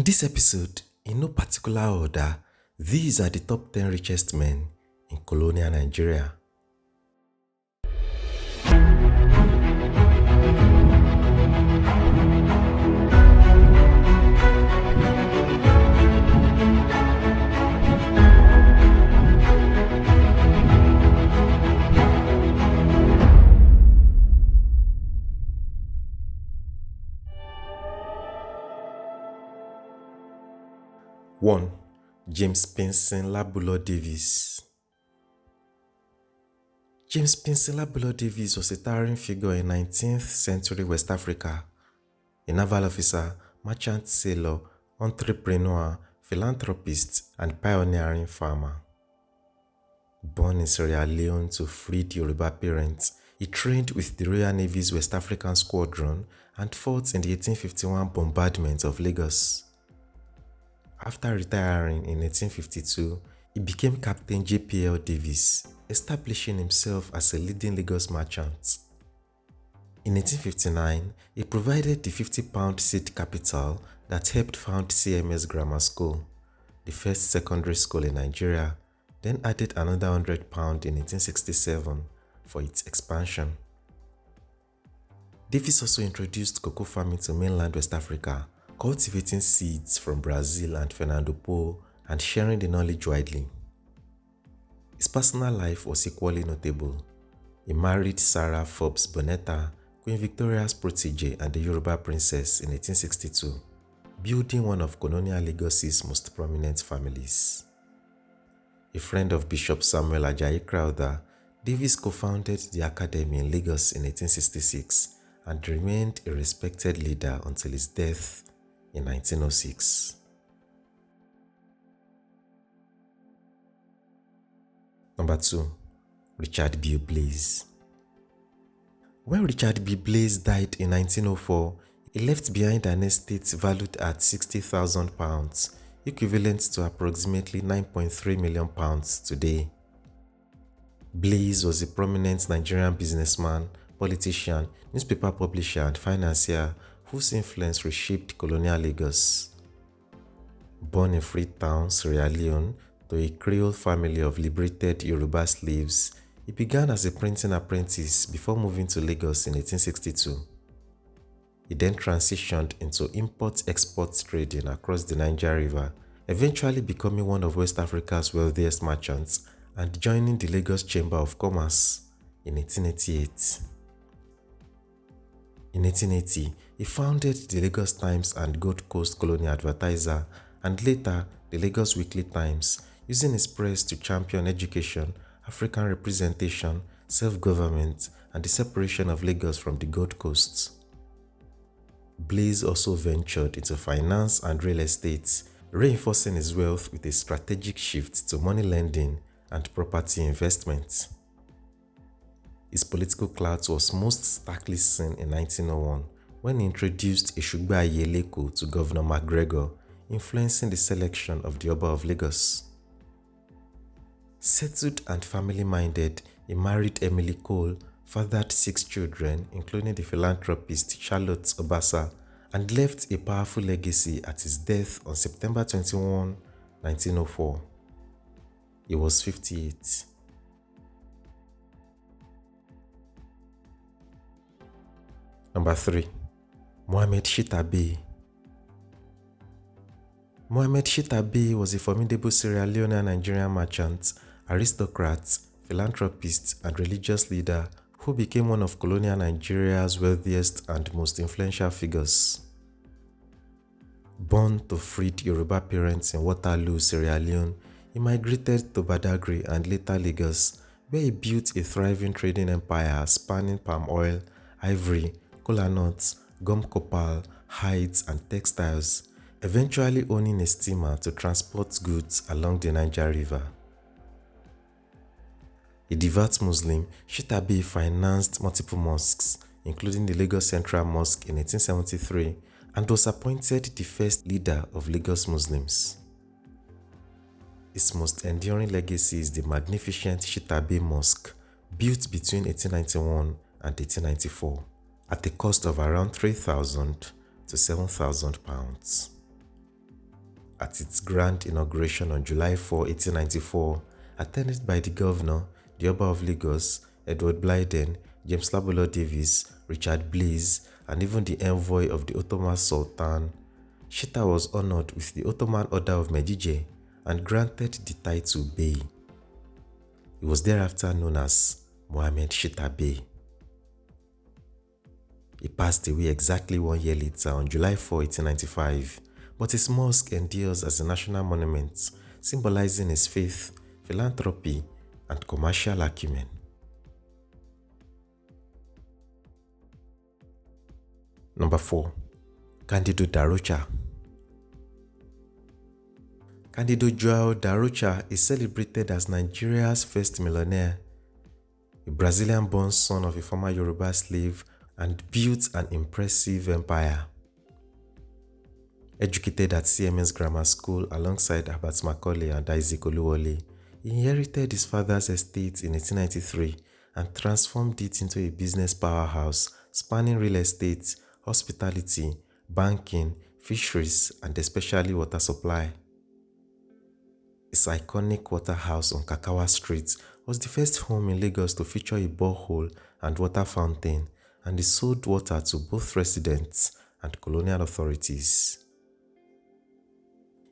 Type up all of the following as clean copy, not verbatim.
this episode, in no particular order, these are the top 10 richest men in colonial Nigeria. One, James Pinson Labulo Davis. James Pinson Labulo Davis was a towering figure in 19th century West Africa, a naval officer, merchant sailor, entrepreneur, philanthropist, and pioneering farmer. Born in Sierra Leone to freed Yoruba parents, he trained with the Royal Navy's West African Squadron and fought in the 1851 bombardment of Lagos. After retiring in 1852, he became Captain J.P.L. Davis, establishing himself as a leading Lagos merchant. In 1859, he provided the £50 seed capital that helped found CMS Grammar School, the first secondary school in Nigeria, then added another £100 in 1867 for its expansion. Davis also introduced cocoa farming to mainland West Africa, cultivating seeds from Brazil and Fernando Po and sharing the knowledge widely. His personal life was equally notable. He married Sarah Forbes Bonetta, Queen Victoria's protege and the Yoruba princess in 1862, building one of Colonial Lagos's most prominent families. A friend of Bishop Samuel Ajayi Crowther, Davis co-founded the Academy in Lagos in 1866 and remained a respected leader until his death in 1906. Number 2. Richard B. Blaze. When Richard B. Blaze died in 1904, he left behind an estate valued at £60,000, equivalent to approximately £9.3 million today. Blaze was a prominent Nigerian businessman, politician, newspaper publisher, and financier whose influence reshaped colonial Lagos. Born in Freetown, Sierra Leone, to a Creole family of liberated Yoruba slaves, he began as a printing apprentice before moving to Lagos in 1862. He then transitioned into import-export trading across the Niger River, eventually becoming one of West Africa's wealthiest merchants and joining the Lagos Chamber of Commerce in 1888. In 1880, he founded the Lagos Times and Gold Coast Colonial Advertiser and later the Lagos Weekly Times, using his press to champion education, African representation, self-government, and the separation of Lagos from the Gold Coast. Blaze also ventured into finance and real estate, reinforcing his wealth with a strategic shift to money lending and property investment. His political clout was most starkly seen in 1901 when he introduced Eshugba Ayeleko to Governor MacGregor, influencing the selection of the Oba of Lagos. Settled and family-minded, he married Emily Cole, fathered 6 children, including the philanthropist Charlotte Obasa, and left a powerful legacy at his death on September 21, 1904. He was 58. Number 3. Mohammed Shitabe. Mohammed Shitabe was a formidable Sierra Leone Nigerian merchant, aristocrat, philanthropist, and religious leader who became one of colonial Nigeria's wealthiest and most influential figures. Born to freed Yoruba parents in Waterloo, Sierra Leone, he migrated to Badagry and later Lagos, where he built a thriving trading empire spanning palm oil, ivory, kola nuts, gum copal, hides, and textiles, eventually owning a steamer to transport goods along the Niger River. A devout Muslim, Shitabe financed multiple mosques, including the Lagos Central Mosque in 1873, and was appointed the first leader of Lagos Muslims. His most enduring legacy is the magnificent Shitabe Mosque, built between 1891 and 1894, at a cost of around £3,000 to £7,000. at its grand inauguration on July 4, 1894, attended by the governor, the Oba of Lagos, Edward Blyden, James Labolo Davis, Richard Blaze, and even the envoy of the Ottoman Sultan. Shita was honored with the Ottoman Order of Medjugorje and granted the title Bey. He was thereafter known as Mohammed Shita Bey. He passed away exactly 1 year later on July 4, 1895, but his mosque endures as a national monument, symbolizing his faith, philanthropy, and commercial acumen. Number 4. Candido da Rocha. Candido João da Rocha is celebrated as Nigeria's first millionaire, a Brazilian-born son of a former Yoruba slave, and built an impressive empire. Educated at CMS Grammar School alongside Herbert Macaulay and Isaac Oluwole, he inherited his father's estate in 1893 and transformed it into a business powerhouse spanning real estate, hospitality, banking, fisheries, and especially water supply. His iconic waterhouse on Kakawa Street was the first home in Lagos to feature a borehole and water fountain, and he sold water to both residents and colonial authorities.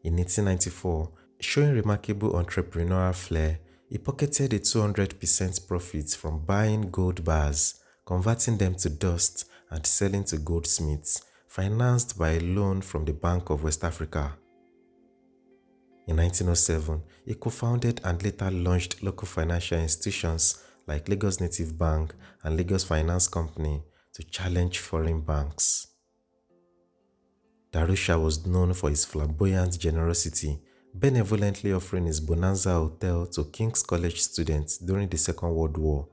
In 1894, showing remarkable entrepreneurial flair, he pocketed a 200% profit from buying gold bars, converting them to dust, and selling to goldsmiths, financed by a loan from the Bank of West Africa. In 1907, he co-founded and later launched local financial institutions like Lagos Native Bank and Lagos Finance Company to challenge foreign banks. Da Rocha was known for his flamboyant generosity, benevolently offering his Bonanza Hotel to King's College students during the Second World War,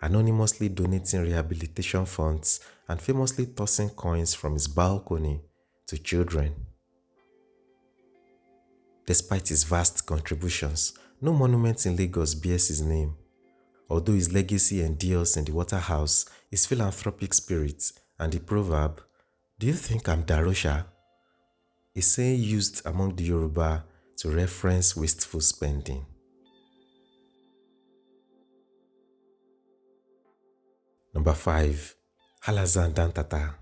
anonymously donating rehabilitation funds, and famously tossing coins from his balcony to children. Despite his vast contributions, no monument in Lagos bears his name. Although his legacy endures in the Waterhouse, his philanthropic spirit, and the proverb, "Do you think I'm Da Rocha?" a saying used among the Yoruba to reference wasteful spending. Number 5. Alhassan Dan Tata.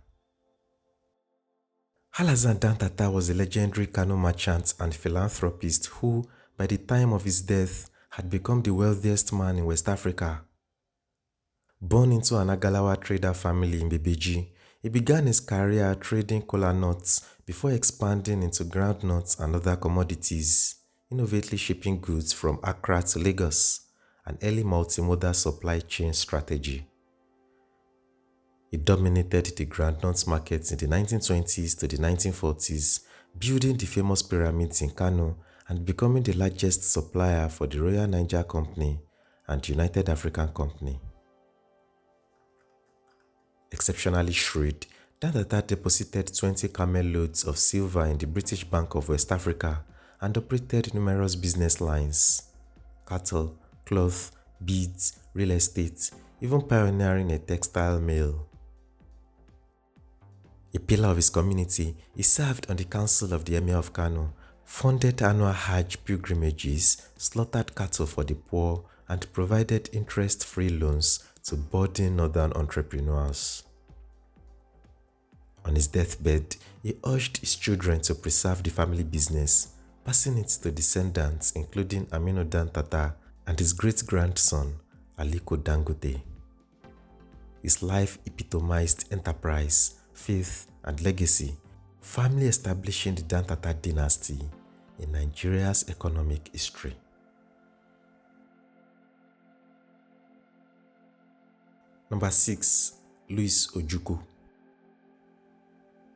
Alhassan Dan Tata was a legendary Kano merchant and philanthropist who, by the time of his death, had become the wealthiest man in West Africa. Born into an Agalawa trader family in Bebeji, he began his career trading kola nuts before expanding into groundnuts and other commodities, innovatively shipping goods from Accra to Lagos, an early multimodal supply chain strategy. He dominated the groundnut markets in the 1920s to the 1940s, building the famous pyramids in Kano and becoming the largest supplier for the Royal Niger Company and United African Company. Exceptionally shrewd, Dan Tata deposited 20 camel loads of silver in the British Bank of West Africa and operated numerous business lines: cattle, cloth, beads, real estate, even pioneering a textile mill. A pillar of his community, he served on the council of the Emir of Kano, funded annual Hajj pilgrimages, slaughtered cattle for the poor, and provided interest-free loans to budding northern entrepreneurs. On his deathbed, he urged his children to preserve the family business, passing it to descendants including Aminu Dan Tata and his great-grandson, Aliko Dangote. His life epitomized enterprise, faith, and legacy, firmly establishing the Dan Tata dynasty in Nigeria's economic history. Number 6. Louis Ojukwu.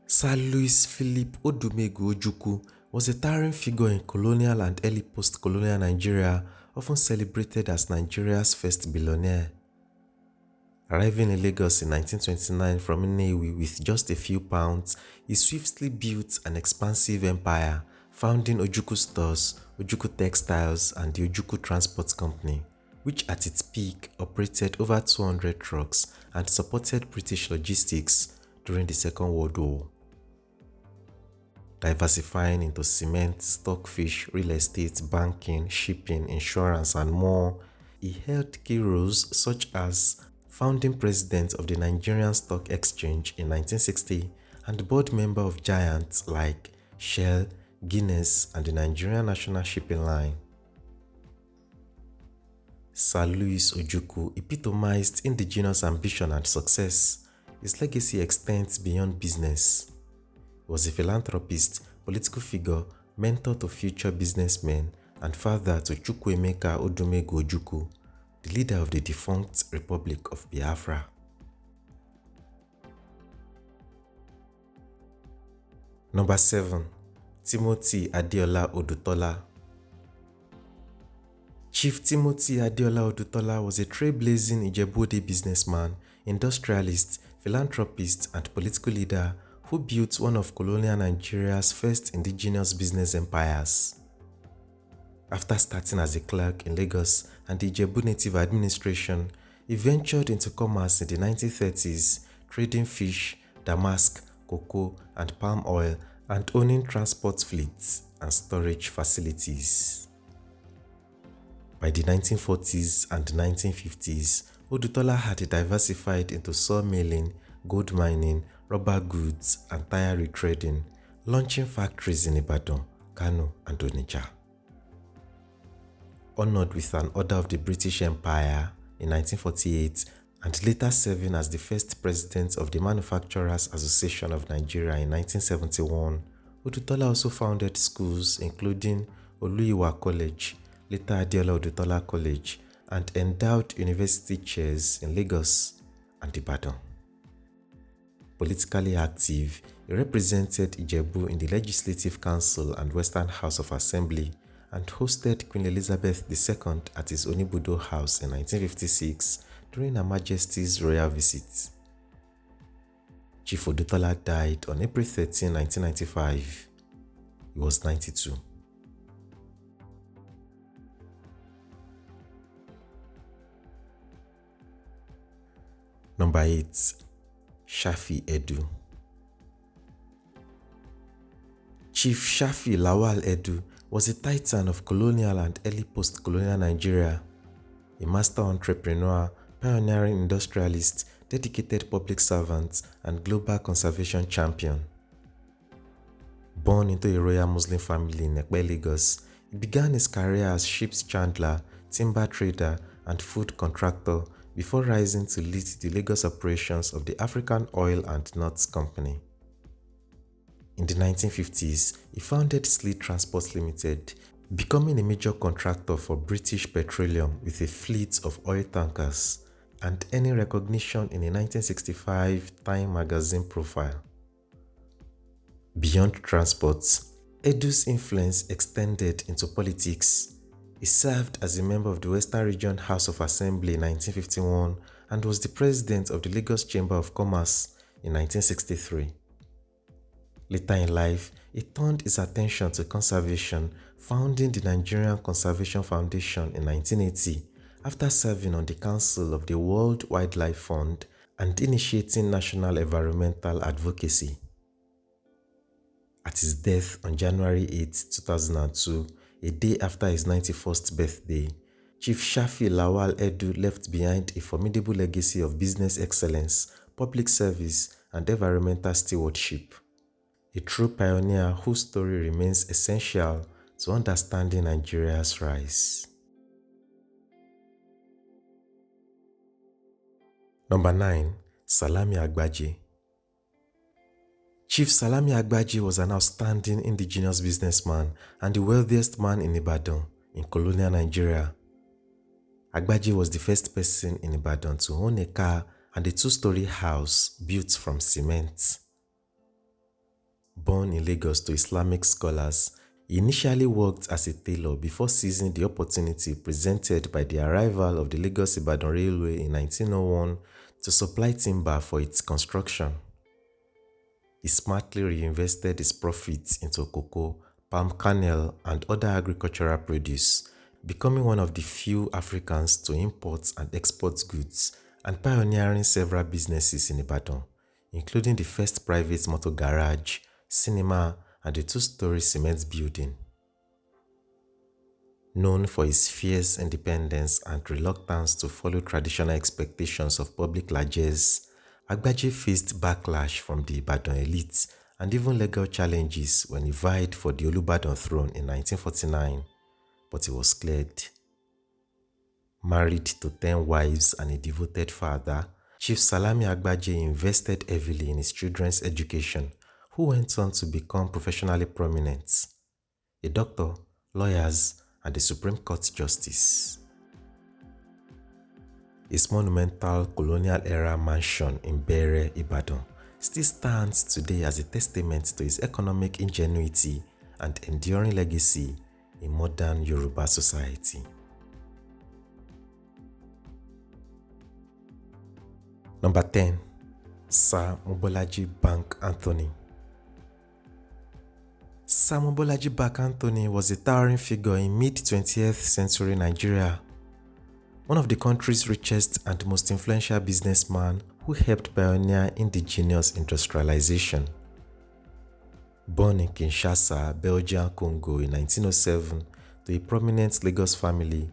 Sir Louis Philip Odumegu Ojukwu was a towering figure in colonial and early post-colonial Nigeria, often celebrated as Nigeria's first billionaire. Arriving in Lagos in 1929 from Nnewi with just a few pounds, he swiftly built an expansive empire, founding Ojukwu Stores, Ojukwu Textiles, and the Ojukwu Transport Company, which at its peak operated over 200 trucks and supported British logistics during the Second World War. diversifying into cement, stockfish, real estate, banking, shipping, insurance, and more. He held key roles such as founding president of the Nigerian Stock Exchange in 1960 and board member of giants like Shell, Guinness, and the Nigerian National Shipping Line. Sir Louis Ojukwu epitomized indigenous ambition and success. His legacy extends beyond business. He was a philanthropist, political figure, mentor to future businessmen, and father to Chukwuemeka Odumegwu Ojukwu, the leader of the defunct Republic of Biafra. Number 7. Timothy Adeola Odutola. Chief Timothy Adeola Odutola was a trailblazing Ijebu-Ode businessman, industrialist, philanthropist, and political leader who built one of colonial Nigeria's first indigenous business empires. After starting as a clerk in Lagos and the Ijebu Native Administration, he ventured into commerce in the 1930s, trading fish, damask, cocoa, and palm oil, and owning transport fleets and storage facilities. By the 1940s and 1950s, Odutola had diversified into sawmilling, gold mining, rubber goods, and tire retrading, launching factories in Ibadan, Kano, and Onitsha. Honored with an Order of the British Empire in 1948 and later serving as the first president of the Manufacturers Association of Nigeria in 1971, Odutola also founded schools including Oluyiwa College, later Adeola Odutola College, and endowed university chairs in Lagos and Ibadan. Politically active, he represented Ijebu in the Legislative Council and Western House of Assembly and hosted Queen Elizabeth II at his Onibudo house in 1956 during Her Majesty's royal visit. Chief Odutola died on April 13, 1995. He was 92. Number 8. Shafi Edu. Chief Shafi Lawal Edu was a titan of colonial and early post-colonial Nigeria, a master entrepreneur, pioneering industrialist, dedicated public servant, and global conservation champion. Born into a royal Muslim family in Ekpe, Lagos, he began his career as ship's chandler, timber trader, and food contractor before rising to lead the Lagos operations of the African Oil and Nuts Company. In the 1950s, he founded Sleet Transport Limited, becoming a major contractor for British Petroleum with a fleet of oil tankers, and earning recognition in a 1965 Time magazine profile. Beyond transport, Edu's influence extended into politics. He served as a member of the Western Region House of Assembly in 1951 and was the president of the Lagos Chamber of Commerce in 1963. Later in life, he turned his attention to conservation, founding the Nigerian Conservation Foundation in 1980 after serving on the council of the World Wildlife Fund and initiating national environmental advocacy. At his death on January 8, 2002, a day after his 91st birthday, Chief Shafi Lawal Edu left behind a formidable legacy of business excellence, public service, and environmental stewardship. A true pioneer whose story remains essential to understanding Nigeria's rise. Number 9. Salami Agbaje. Chief Salami Agbaje was an outstanding indigenous businessman and the wealthiest man in Ibadan, in colonial Nigeria. Agbaje was the first person in Ibadan to own a car and a two-story house built from cement. Born in Lagos to Islamic scholars, he initially worked as a tailor before seizing the opportunity presented by the arrival of the Lagos-Ibadan Railway in 1901 to supply timber for its construction. He smartly reinvested his profits into cocoa, palm kernel, and other agricultural produce, becoming one of the few Africans to import and export goods and pioneering several businesses in Ibadan, including the first private motor garage, cinema, and a two-story cement building. Known for his fierce independence and reluctance to follow traditional expectations of public largesse, Agbaje faced backlash from the Ibadan elite and even legal challenges when he vied for the Olubadan throne in 1949, but he was cleared. Married to 10 wives and a devoted father, Chief Salami Agbaje invested heavily in his children's education, who went on to become professionally prominent, a doctor, lawyers, and a Supreme Court justice. His monumental colonial-era mansion in Bere, Ibadan, still stands today as a testament to his economic ingenuity and enduring legacy in modern Yoruba society. Number 10. Sir Mobolaji Bank Anthony. Sir Mobolaji Bank Anthony was a towering figure in mid-20th century Nigeria, one of the country's richest and most influential businessmen who helped pioneer indigenous industrialization. Born in Kinshasa, Belgian Congo in 1907 to a prominent Lagos family,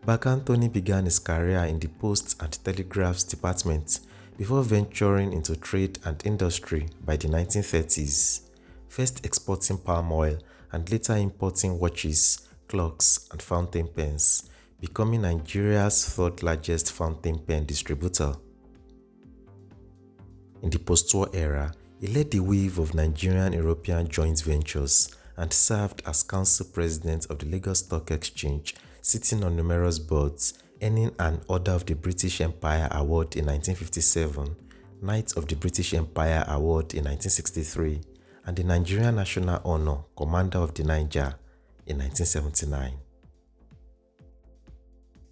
Bank Anthony began his career in the Post and Telegraphs Department before venturing into trade and industry by the 1930s, first exporting palm oil and later importing watches, clocks, and fountain pens, becoming Nigeria's third largest fountain pen distributor. In the post-war era, he led the wave of Nigerian-European joint ventures and served as council president of the Lagos Stock Exchange, sitting on numerous boards, earning an Order of the British Empire Award in 1957, Knight of the British Empire Award in 1963, and the Nigerian National Honor Commander of the Niger in 1979.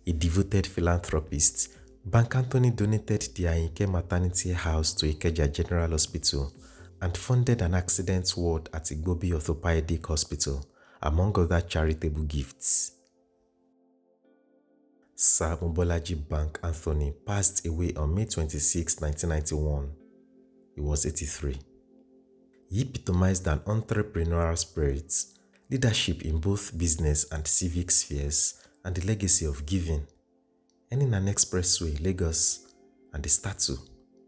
A devoted philanthropist, Bank Anthony donated the Ayinke Maternity House to Ikeja General Hospital and funded an accident ward at Igbobi Orthopedic Hospital, among other charitable gifts. Sir Mobolaji Bank Anthony passed away on May 26, 1991. He was 83. He epitomized an entrepreneurial spirit, leadership in both business and civic spheres, and the legacy of giving, earning an expressway Lagos and a statue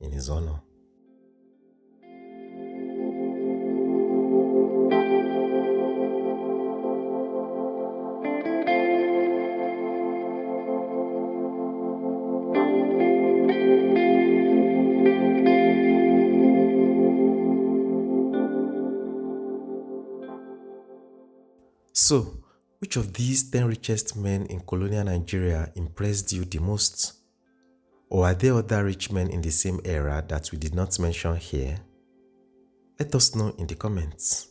in his honor. So, which of these 10 richest men in colonial Nigeria impressed you the most? Or are there other rich men in the same era that we did not mention here? Let us know in the comments.